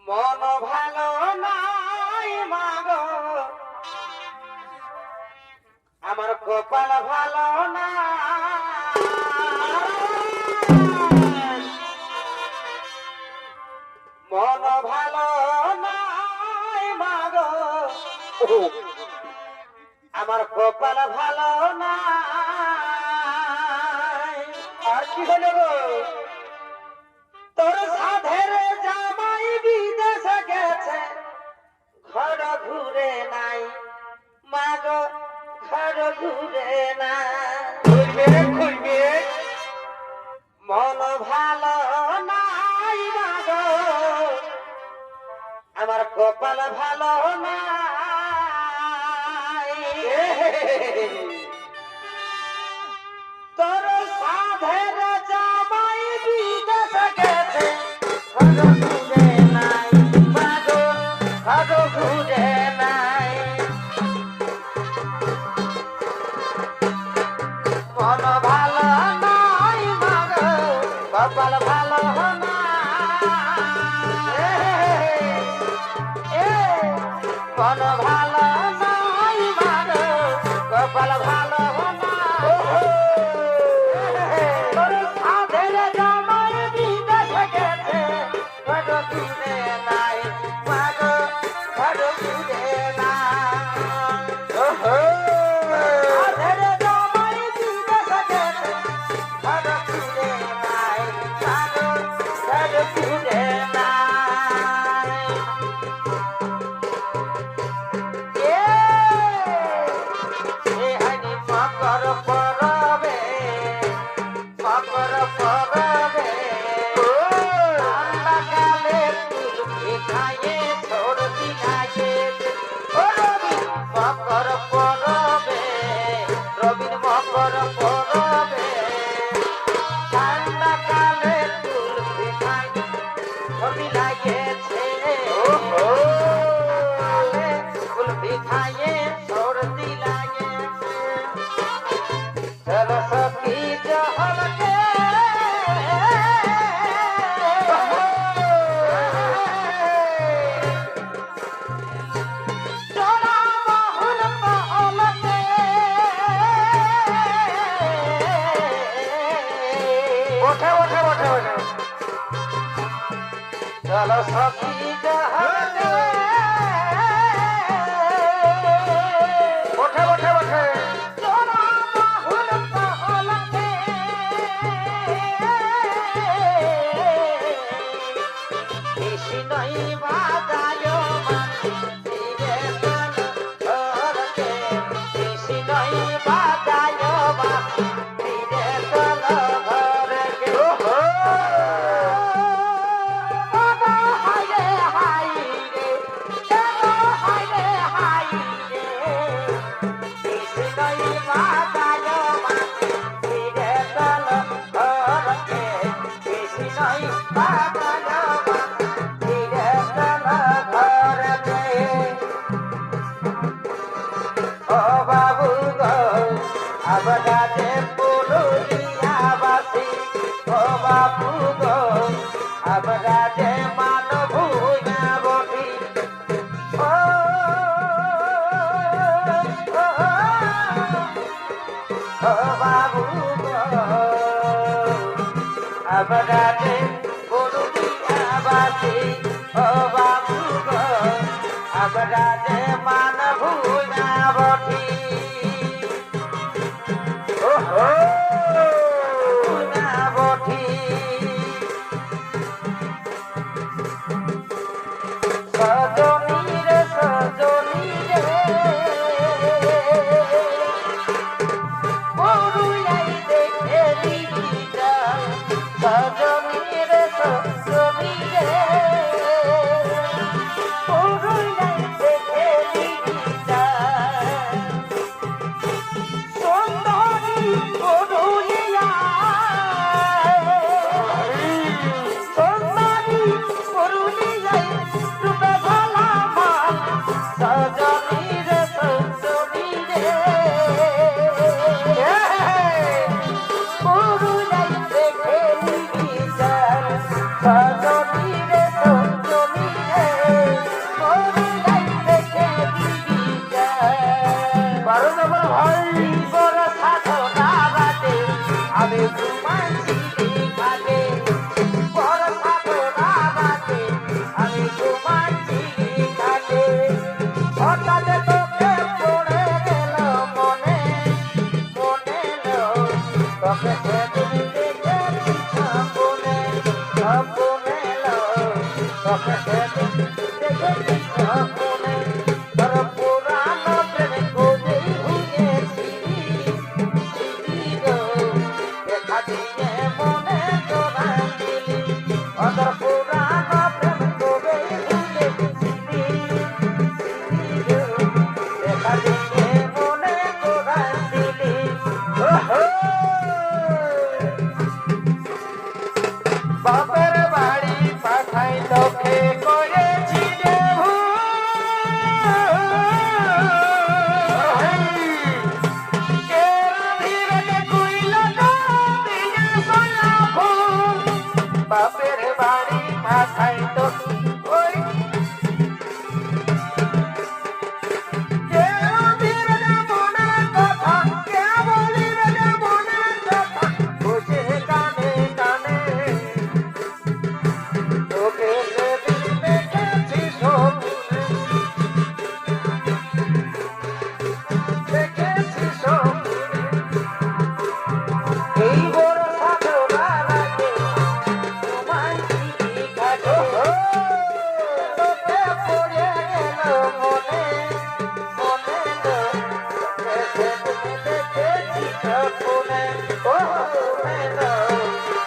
মন ভালো নাই মাগো, আমার কপাল ভালো না। মন ভালো নাই মাগো, আমার কপাল ভালো না। আর কি হলো গো? তোর সাধের জামাই বিদেশে গেছে, ঘর ঘুরে নাই মাগো, ঘর ঘুরে না। ঘুরবে মন ভালো নাই মাগো, আমার কপাল ভালো নাই। তোর সাধের জামাই বিদেশে গেছে, ঘর ঘুরে নাই মাগো, ঘর ঘুরে নাই। মন ভালো নাই মাগো, কপাল ভালো না। মন ভালো নাই মাগো, কপাল ভালো না। তোর সাধের জামাই বিদেশে গেছে, ঘর ঘুরে নাই মাগো, ঘর ঘুরে নাই। সাধের জামাই বিদেশে গেছে, ঘর ঘুরে নাই মাগো, ঘর ঘুরে নাই। মকর পরবে, মকর পরবে, ঠান্ডাকালে কুলফি খাইয়ে সর্দি লাগে। ও রবি মকর পরবে, রবির মকর পরবে, ঠান্ডাকালে কুলফি খাইয়ে সর্দি লাগেছে। কুলফি খাইয়ে সর্দি লাগেছে। চলো সখী জহলকে, চলা বাহুল মহলকে। ওঠে ওঠে ওঠে ওঠে। চলো সখী জহলকে, ওঠে ওঠে ওঠে। চলা বাহুল মহলকে, বেশি নই বাজায় মাটি ধীরে চল ঘরকে, বেশি নই বাজায় মাটি ধীরে চল ঘরকে। হায় হায় রে, হায় রে হায় রে, বেশি নই বাজায় মাটি ধীরে চল ঘরকে, বেশি নই বাজায় মাটি ধীরে চল ঘরকে। ও বাবু গো আমরা যে পুরুলিয়াবাসী, ও বাবু গো আমরা যে মানভূয়া বটি। ও বাবু গো আমরা যে পুরুলিয়াবাসী, ও বাবু গো আমরা যে মানভূয়া বটি। বটি সজনী রে, সজনী রে, পুরুলিয়ায় দেখে দিদিটা। সজনী রে, সজনী রে, পুরুলিয়ায় দেখে দিদিটা। সুন্দরী পুরুলিয়া, সুন্দরী পুরুলিয়ায় রূপে ভালা তোকে সেদিন দেখেছি স্বপ্নে তোর পুরানো প্রেম খুঁজেই ঘুরেছিলি গো দেখা দিয়ে মনে তোরা দিলি তোর পুরানো প্রেম খুঁজেই ঘুরেছিলি গো দেখা দিয়ে মনে তোরা দিলি বাপের বাড়ি পাঠাই তোকে করেছি রে বাপের বাড়ি পাঠাই তোকে এই বড় সাধনা লাগে তোমায় চিঠি কাটে তোকে পড়ে গেল মনে মনে সেদিন দেখেছি স্বপ্নে ও মনে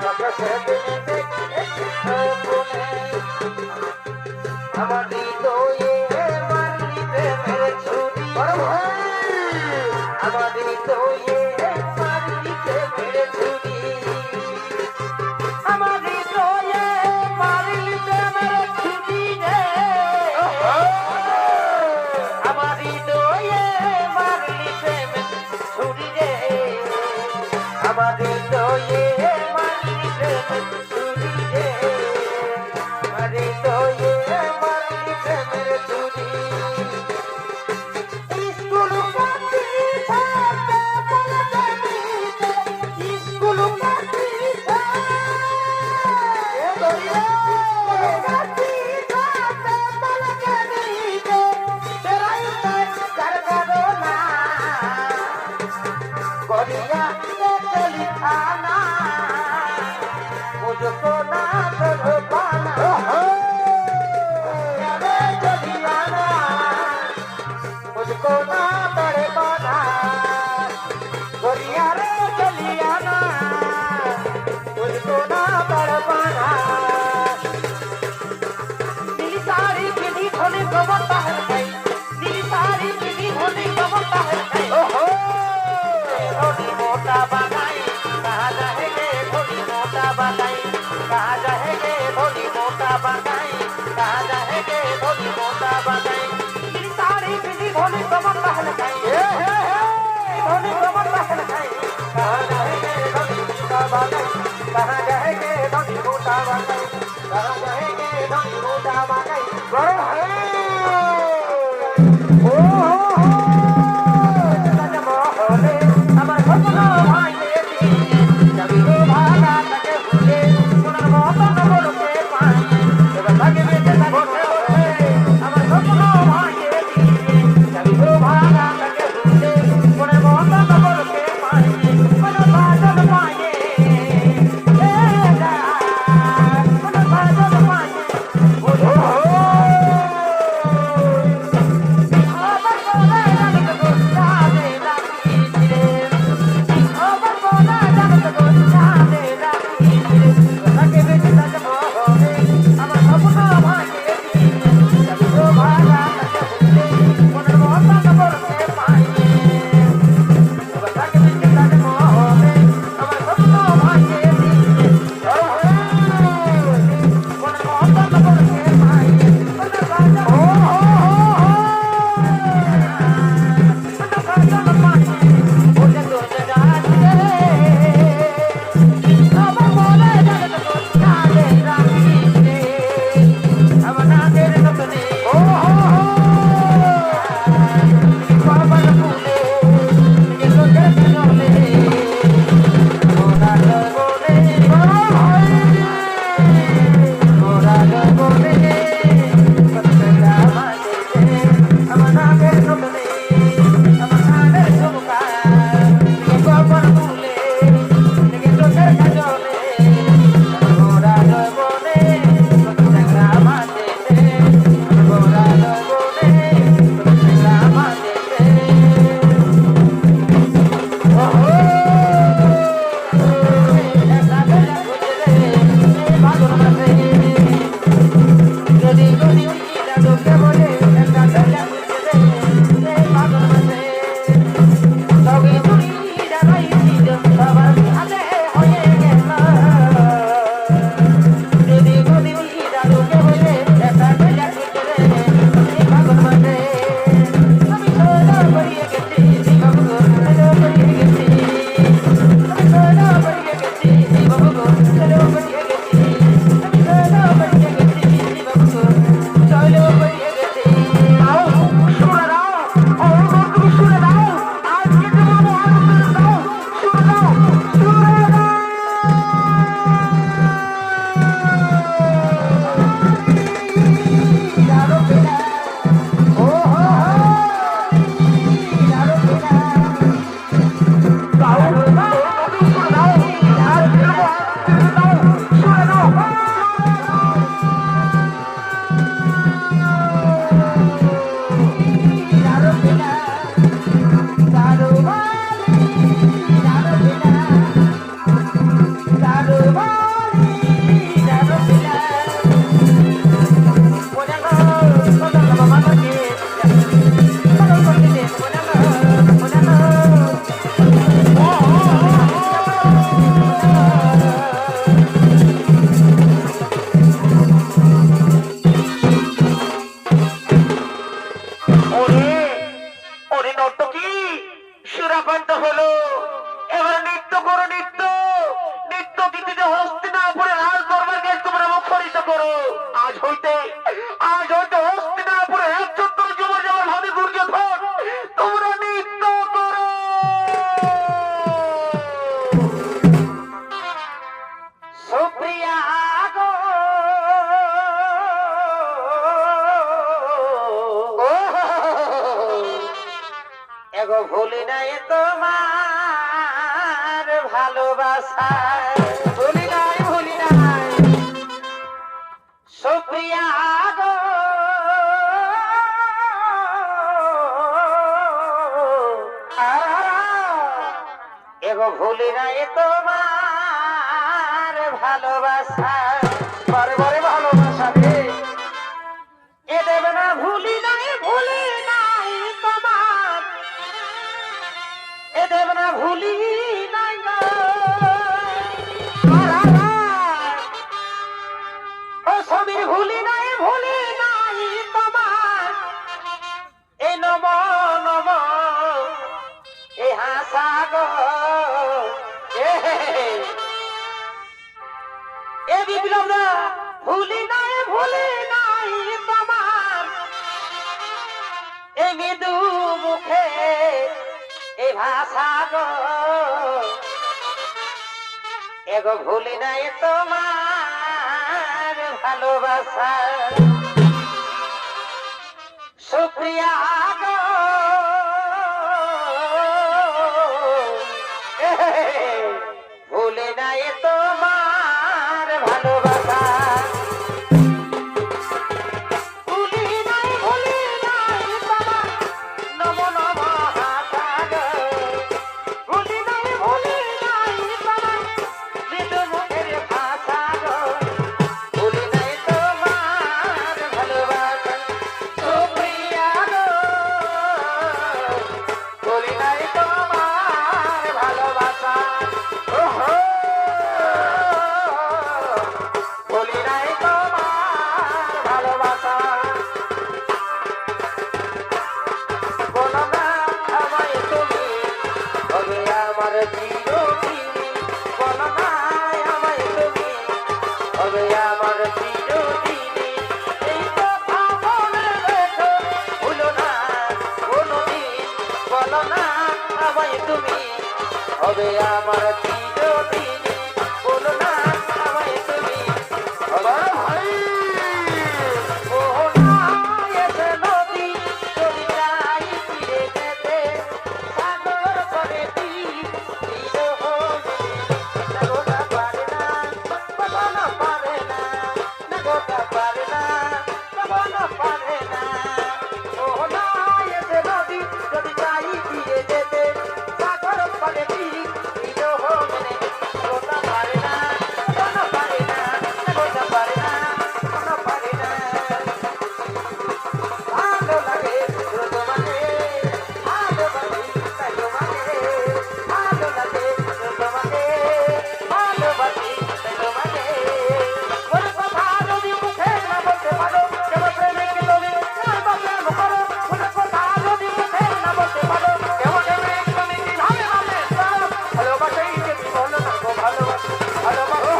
তোকে সেদিন দেখেছি স্বপ্নে আমার হৃদয়ে মারলি প্রেমের ছুরি আমার হৃদয়ে মারলি প্রেমের ছুরি আমার হৃদয়ে মারলি প্রেমের ছুরি রে আমার হৃদয়ে মারলি প্রেমের ছুরি রে আমার হৃদয়ে মারলি প্রেমের ছুরি রে আমার হৃদয়ে মারলি প্রেমের ছুরি স্কুল কাটি ছাড়তে বলতে দিতে স্কুল কাটি ছাড়তে কাটি ছাড়তে বলতে দিতে তেরাই कर करो ना गोरिया से लिखाना मुझको ना कर पाना अरे जलियाना मुझको ना कर पाना गोरिया रे जलियाना मुझको ना कर पाना नीली साड़ी पीली धोनी कमर पहन गई नीली साड़ी पीली धोनी कमर पहन गई ओहो धोनी मोटा बनाई कहाँ जाएंगे धोनी मोटा बनाई कहाँ जाएंगे धोनी मोटा बनाई कहाँ जाएंगे धोनी मोटा बनाई नीली साड़ी पीली धोनी कमर पहन गई धोनी कमर पहन गई कहाँ जाएंगे धोनी मोटा बनाई कहाँ जाएंगे धोनी मोटा बनाई कहाँ जाएंगे धोनी मोटा बनाई गरम है আমার স্বপ্ন ভাঙে দিয়ে যাবি গো ভাগা তাকে ভুলে সোনার মতন বলতে পাই এবার তাকে বেঁচে থাকবে আমার স্বপ্ন ভাঙে দিয়ে যাবি গো ভাগা তাকে ভুলে সোনার মতন বলতে পাই কোন বাদল পায়ে কোন বাদল পায়ে আজ হইতে হস্তিনাপুরে ১৪ যুব যেমন হবে দুর্যোধন, তোমরা নৃত্য করো। সুপ্রিয়া গো এগো ভুলি নাই তোমার ভালোবাসা, ভুলি নাই সুপ্রিয়া গো এগো ভুলি নাই তোমার ভালোবাসা, বারে বারে ভালোবাসা রে এ দেবে না। ভুলি নাই তোমার এ দেবে না, ভুলি নাই গো। ও সমীর ভুলি নাই তোমার এই নম নম এ হাসা গো এ বিপ্লব না। ভুলি নাই তোমার এই মৃদু মুখে এই ভাষা গো এগো ভুলি নাই তোমার ভালোবাসা। সুপ্রিয়া গো ভুলি নাই তোমার ভালোবাসা। ভুলি নাই তোমার নম নম হাসা গো, ভুলি নাই তোমার মৃদু মুখের ভাষা গো, ভুলি নাই তোমার ভালোবাসা। সুপ্রিয়া গো ভুলি নাই তোমার ভালোবাসা। ওহো ভুলি নাই তোমার ভালোবাসা। বলো না আমায় তুমি হবে আমার চিরদিনী, বলো না আমায় তুমি হবে আমার চিরদিনী। এই কথা মনে রেখো ভুলো না কোনোদিন, বলো না আমায় তুমি হবে আমার চিরদিনী, বলো না আমায় তুমি হবে। ভাই মোহনা এসে নদী যদি যাই ফিরে যেতে, সাগর করে তীর নাগোটা পারে না, বাবানা পারে না, নাগোটা পারে না, বাবানা পারে না। মোহনা এসে নদী যদি যাই ফিরে যেতে, সাগর করে তীর নাগোটা পারে না, বাবানা পারে না, নাগোটা পারে না, বাবানা পারে না। ভালো লাগে তোমাকে, ভালোবাসি তাই তোমাকে, ভালো লাগে তোমাকে, ভালোবাসি তাই তোমাকে। কোনো কথা যদি মুখে না বলতে পারো, কেবল প্রেমে কি তুমি কেবল প্রেম করো। কোনো কথা যদি মুখে না বলতে পারো, কেবল প্রেমে তুমি কিভাবে মানে চলো। ভালোবাসাই যদি বলো না গো ভালোবাসি, ভালোবাসি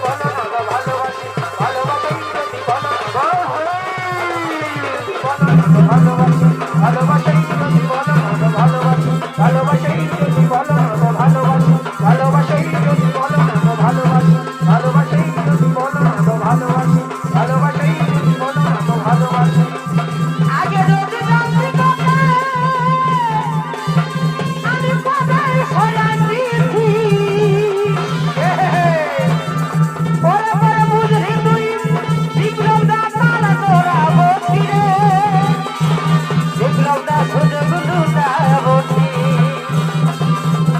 বলো না গো ভালোবাসি, ভালোবাসাই যদি বলো না গো ভালোবাসি, ভালোবাসাই যদি বলো না গো ভালোবাসি, ভালোবাসাই যদি বলো না গো ভালোবাসি, ভালোবাসাই যদি বলো না গো ভালোবাসি, ভালোবাসাই যদি বলো না গো ভালোবাসি, ভালোবাসাই যদি বলো না গো ভালোবাসি। আগে যদি জানতে তোকে আমি কোথায় সরাইছি, পরে পরে বুঝলি তুই বিপ্লব দা তারা তোরা বসি রে, বিপ্লব দা সুযোগ লুটা বসি।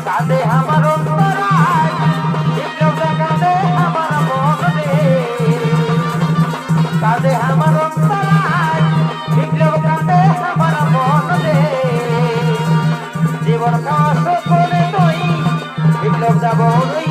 কাঁদে আমার অন্তরায় বিপ্লব দা, কাঁদে আমার মন রে, কাঁদে আমার অন্তরায় বিপ্লব, কাঁদে আমার মন রে। জীবন কাশ করে তুই বিপ্লব দা বড়ই